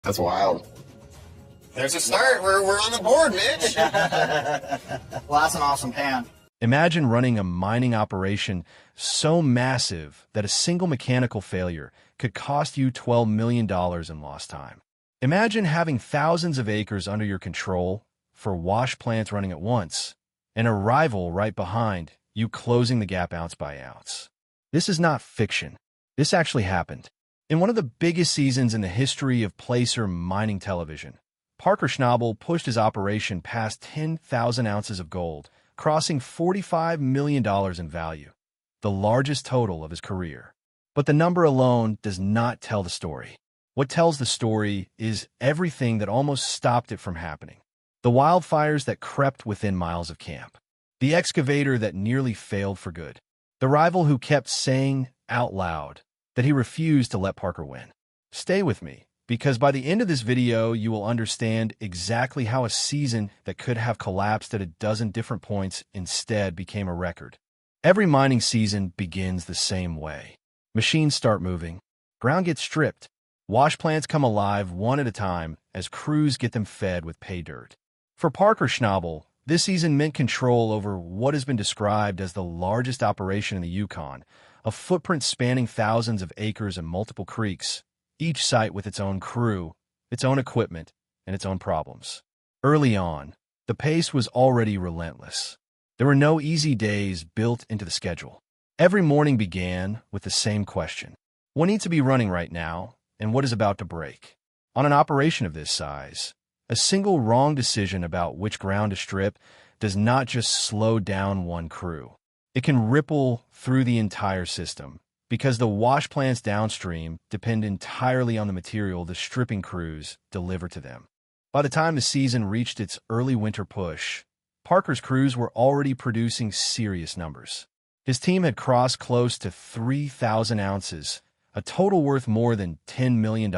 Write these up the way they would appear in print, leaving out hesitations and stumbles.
That's wild. There's a start. We're on the board, Mitch. Well, that's an awesome pan. Imagine running a mining operation so massive that a single mechanical failure could cost you $12 million in lost time. Imagine having thousands of acres under your control for wash plants running at once, and a rival right behind you closing the gap ounce by ounce. This is not fiction. This actually happened. In one of the biggest seasons in the history of placer mining television, Parker Schnabel pushed his operation past 10,000 ounces of gold, crossing $45 million in value, the largest total of his career. But the number alone does not tell the story. What tells the story is everything that almost stopped it from happening. The wildfires that crept within miles of camp. The excavator that nearly failed for good. The rival who kept saying out loud that he refused to let Parker win. Stay with me, because by the end of this video, you will understand exactly how a season that could have collapsed at a dozen different points instead became a record. Every mining season begins the same way. Machines start moving, ground gets stripped, wash plants come alive one at a time as crews get them fed with pay dirt. For Parker Schnabel, this season meant control over what has been described as the largest operation in the Yukon, a footprint spanning thousands of acres and multiple creeks, each site with its own crew, its own equipment, and its own problems. Early on, the pace was already relentless. There were no easy days built into the schedule. Every morning began with the same question. What needs to be running right now, and what is about to break? On an operation of this size, a single wrong decision about which ground to strip does not just slow down one crew. It can ripple through the entire system, because the wash plants downstream depend entirely on the material the stripping crews deliver to them. By the time the season reached its early winter push, Parker's crews were already producing serious numbers. His team had crossed close to 3,000 ounces, a total worth more than $10 million,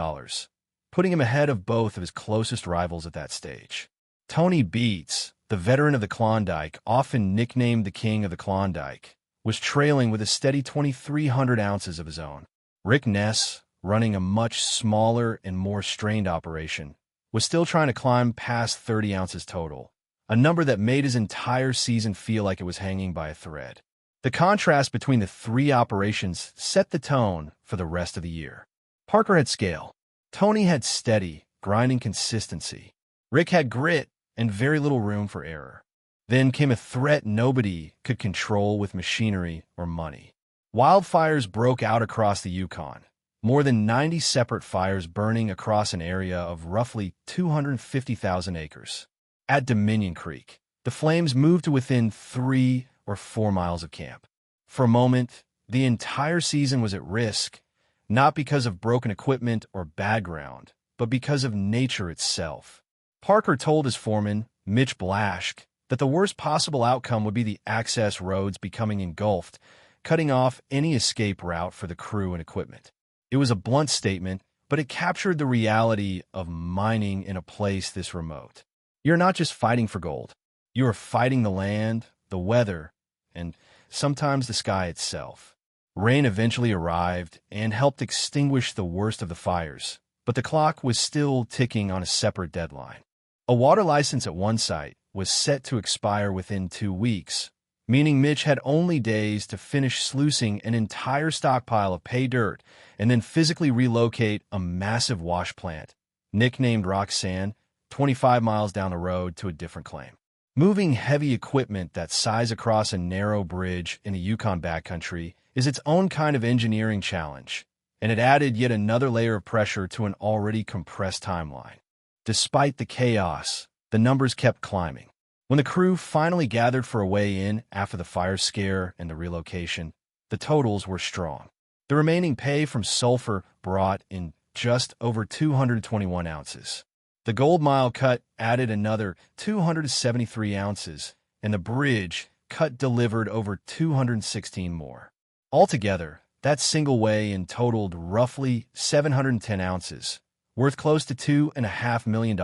putting him ahead of both of his closest rivals at that stage. Tony Beats, the veteran of the Klondike, often nicknamed the King of the Klondike, was trailing with a steady 2,300 ounces of his own. Rick Ness, running a much smaller and more strained operation, was still trying to climb past 30 ounces total, a number that made his entire season feel like it was hanging by a thread. The contrast between the three operations set the tone for the rest of the year. Parker had scale. Tony had steady, grinding consistency. Rick had grit and very little room for error. Then came a threat nobody could control with machinery or money. Wildfires broke out across the Yukon, more than 90 separate fires burning across an area of roughly 250,000 acres. At Dominion Creek, the flames moved to within 3 or 4 miles of camp. For a moment, the entire season was at risk, not because of broken equipment or bad ground, but because of nature itself. Parker told his foreman, Mitch Blaschke, that the worst possible outcome would be the access roads becoming engulfed, cutting off any escape route for the crew and equipment. It was a blunt statement, but it captured the reality of mining in a place this remote. You're not just fighting for gold. You are fighting the land, the weather, and sometimes the sky itself. Rain eventually arrived and helped extinguish the worst of the fires, but the clock was still ticking on a separate deadline. A water license at one site was set to expire within 2 weeks, meaning Mitch had only days to finish sluicing an entire stockpile of pay dirt and then physically relocate a massive wash plant, nicknamed Roxanne, 25 miles down the road to a different claim. Moving heavy equipment that size across a narrow bridge in the Yukon backcountry is its own kind of engineering challenge, and it added yet another layer of pressure to an already compressed timeline. Despite the chaos, the numbers kept climbing. When the crew finally gathered for a weigh-in after the fire scare and the relocation, the totals were strong. The remaining pay from sulfur brought in just over 221 ounces. The Gold Mile cut added another 273 ounces, and the bridge cut delivered over 216 more. Altogether, that single weigh-in totaled roughly 710 ounces, worth close to $2.5 million,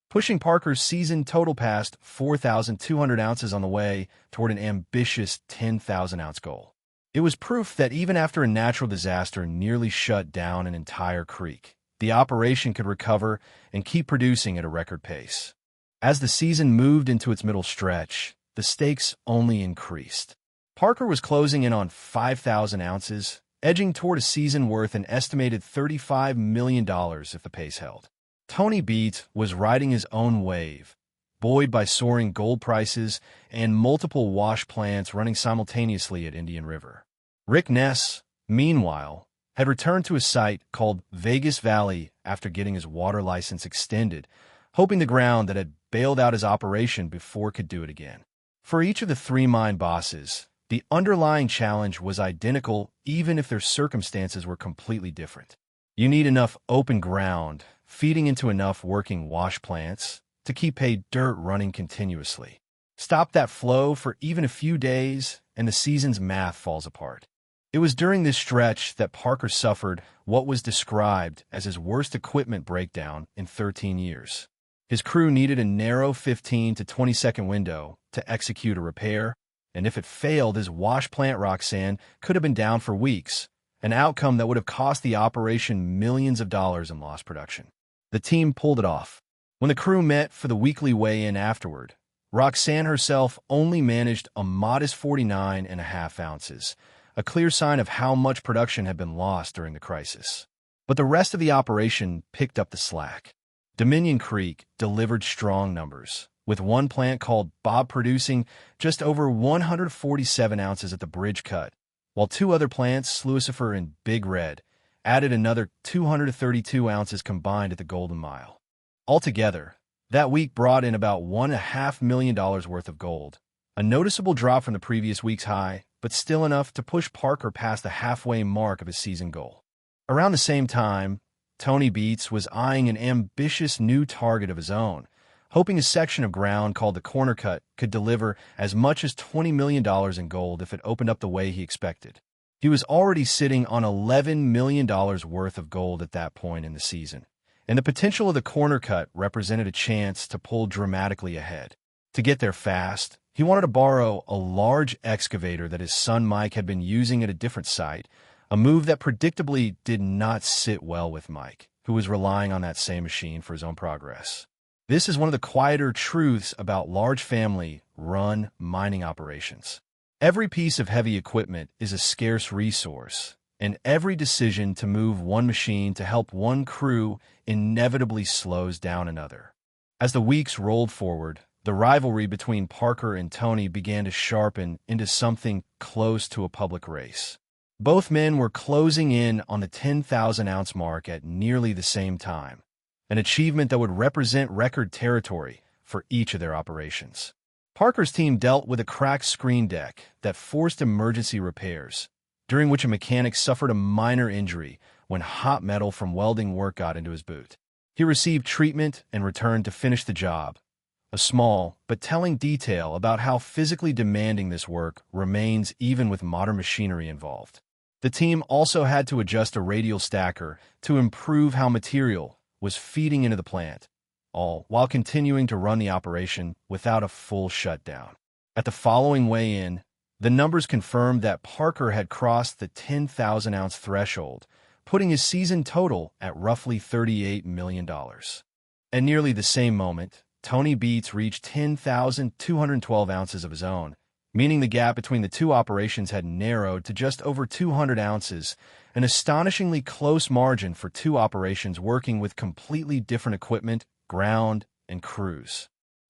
pushing Parker's season total past 4,200 ounces on the way toward an ambitious 10,000-ounce goal. It was proof that even after a natural disaster nearly shut down an entire creek, the operation could recover and keep producing at a record pace. As the season moved into its middle stretch, the stakes only increased. Parker was closing in on 5,000 ounces, edging toward a season worth an estimated $35 million if the pace held. Tony Beats was riding his own wave, buoyed by soaring gold prices and multiple wash plants running simultaneously at Indian River. Rick Ness, meanwhile, had returned to a site called Vegas Valley after getting his water license extended, hoping the ground that had bailed out his operation before could do it again. For each of the three mine bosses, the underlying challenge was identical even if their circumstances were completely different. You need enough open ground, feeding into enough working wash plants to keep a dirt running continuously. Stop that flow for even a few days, and the season's math falls apart. It was during this stretch that Parker suffered what was described as his worst equipment breakdown in 13 years. His crew needed a narrow 15 to 20-second window to execute a repair, and if it failed, his wash plant Roxanne could have been down for weeks, an outcome that would have cost the operation millions of dollars in lost production. The team pulled it off. When the crew met for the weekly weigh-in afterward, Roxanne herself only managed a modest 49.5 ounces, a clear sign of how much production had been lost during the crisis. But the rest of the operation picked up the slack. Dominion Creek delivered strong numbers, with one plant called Bob producing just over 147 ounces at the bridge cut, while two other plants, Lucifer and Big Red, added another 232 ounces combined at the Golden Mile. Altogether, that week brought in about $1.5 million worth of gold, a noticeable drop from the previous week's high, but still enough to push Parker past the halfway mark of his season goal. Around the same time, Tony Beats was eyeing an ambitious new target of his own, hoping a section of ground called the Corner Cut could deliver as much as $20 million in gold if it opened up the way he expected. He was already sitting on $11 million worth of gold at that point in the season, and the potential of the Corner Cut represented a chance to pull dramatically ahead. To get there fast, he wanted to borrow a large excavator that his son Mike had been using at a different site, a move that predictably did not sit well with Mike, who was relying on that same machine for his own progress. This is one of the quieter truths about large family-run mining operations. Every piece of heavy equipment is a scarce resource, and every decision to move one machine to help one crew inevitably slows down another. As the weeks rolled forward, the rivalry between Parker and Tony began to sharpen into something close to a public race. Both men were closing in on the 10,000-ounce mark at nearly the same time, an achievement that would represent record territory for each of their operations. Parker's team dealt with a cracked screen deck that forced emergency repairs, during which a mechanic suffered a minor injury when hot metal from welding work got into his boot. He received treatment and returned to finish the job, a small but telling detail about how physically demanding this work remains even with modern machinery involved. The team also had to adjust a radial stacker to improve how material was feeding into the plant, all while continuing to run the operation without a full shutdown. At the following weigh-in, the numbers confirmed that Parker had crossed the 10,000-ounce threshold, putting his season total at roughly $38 million. At nearly the same moment, Tony Beats reached 10,212 ounces of his own, meaning the gap between the two operations had narrowed to just over 200 ounces, an astonishingly close margin for two operations working with completely different equipment, ground, and crews.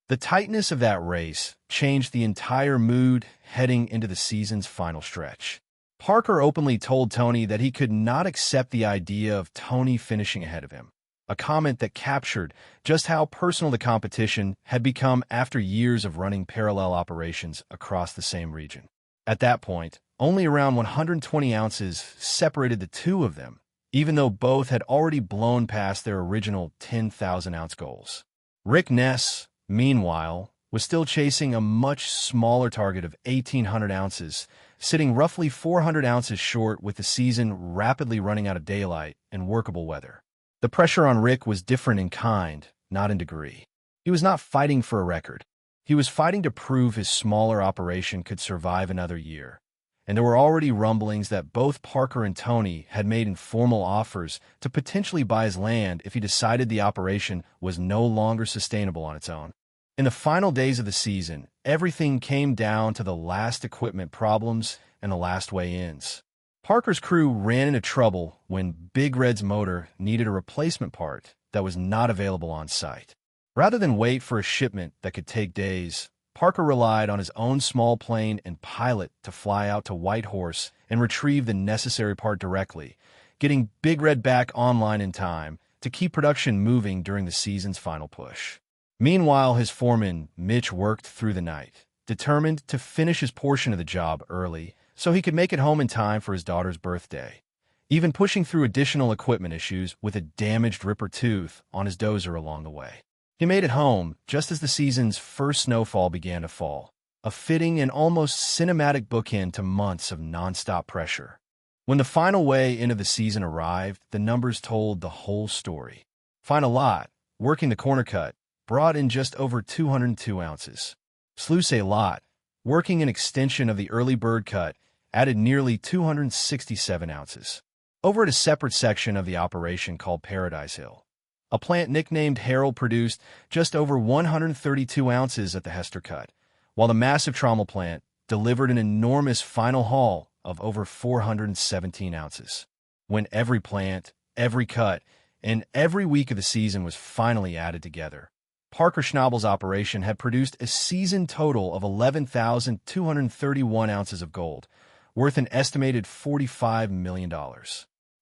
The tightness of that race changed the entire mood heading into the season's final stretch. Parker openly told Tony that he could not accept the idea of Tony finishing ahead of him, a comment that captured just how personal the competition had become after years of running parallel operations across the same region. At that point, only around 120 ounces separated the two of them, even though both had already blown past their original 10,000-ounce goals. Rick Ness, meanwhile, was still chasing a much smaller target of 1,800 ounces, sitting roughly 400 ounces short with the season rapidly running out of daylight and workable weather. The pressure on Rick was different in kind, not in degree. He was not fighting for a record. He was fighting to prove his smaller operation could survive another year. and there were already rumblings that both Parker and Tony had made informal offers to potentially buy his land if he decided the operation was no longer sustainable on its own. In the final days of the season, everything came down to the last equipment problems and the last weigh-ins. Parker's crew ran into trouble when Big Red's motor needed a replacement part that was not available on site. Rather than wait for a shipment that could take days, Parker relied on his own small plane and pilot to fly out to Whitehorse and retrieve the necessary part directly, getting Big Red back online in time to keep production moving during the season's final push. Meanwhile, his foreman, Mitch, worked through the night, determined to finish his portion of the job early so he could make it home in time for his daughter's birthday, even pushing through additional equipment issues with a damaged ripper tooth on his dozer along the way. He made it home just as the season's first snowfall began to fall, a fitting and almost cinematic bookend to months of nonstop pressure. When the final weigh-in of the season arrived, the numbers told the whole story. Final lot, working the corner cut, brought in just over 202 ounces. Sluice lot, working an extension of the early bird cut, added nearly 267 ounces. Over at a separate section of the operation called Paradise Hill, a plant nicknamed Harold produced just over 132 ounces at the Hester cut, while the massive trommel plant delivered an enormous final haul of over 417 ounces. When every plant, every cut, and every week of the season was finally added together, Parker Schnabel's operation had produced a season total of 11,231 ounces of gold, worth an estimated $45 million.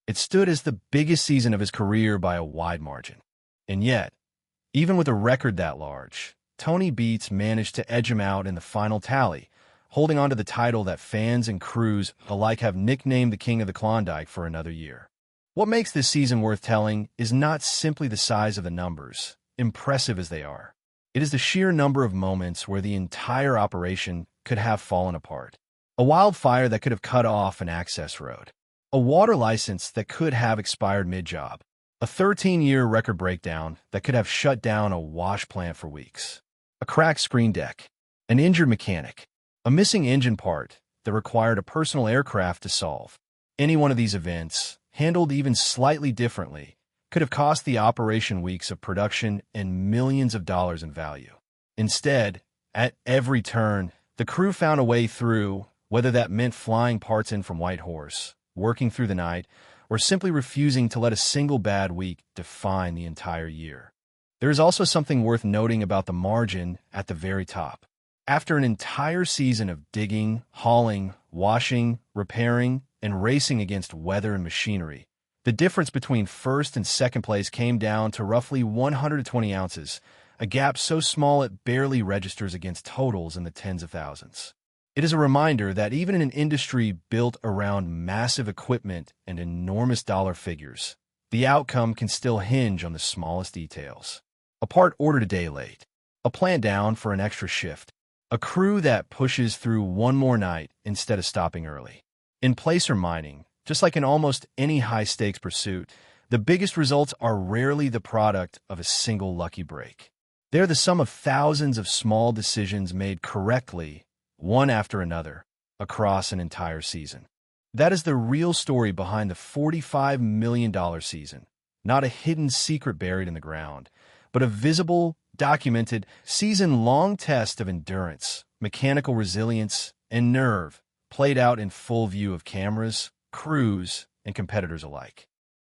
It stood as the biggest season of his career by a wide margin. And yet, even with a record that large, Tony Beets managed to edge him out in the final tally, holding on to the title that fans and crews alike have nicknamed the King of the Klondike for another year. What makes this season worth telling is not simply the size of the numbers, impressive as they are. It is the sheer number of moments where the entire operation could have fallen apart. A wildfire that could have cut off an access road. A water license that could have expired mid-job. A 13-year record breakdown that could have shut down a wash plant for weeks. A cracked screen deck. An injured mechanic. A missing engine part that required a personal aircraft to solve. Any one of these events, handled even slightly differently, could have cost the operation weeks of production and millions of dollars in value. Instead, at every turn, the crew found a way through, whether that meant flying parts in from Whitehorse, working through the night, or simply refusing to let a single bad week define the entire year. There is also something worth noting about the margin at the very top. After an entire season of digging, hauling, washing, repairing, and racing against weather and machinery, the difference between first and second place came down to roughly 120 ounces, a gap so small it barely registers against totals in the tens of thousands. It is a reminder that even in an industry built around massive equipment and enormous dollar figures, the outcome can still hinge on the smallest details. A part ordered a day late, a plant down for an extra shift, a crew that pushes through one more night instead of stopping early. In placer mining, just like in almost any high-stakes pursuit, the biggest results are rarely the product of a single lucky break. They're the sum of thousands of small decisions made correctly, one after another, across an entire season. That is the real story behind the $45 million season, not a hidden secret buried in the ground, but a visible, documented, season-long test of endurance, mechanical resilience, and nerve, played out in full view of cameras, crews, and competitors alike.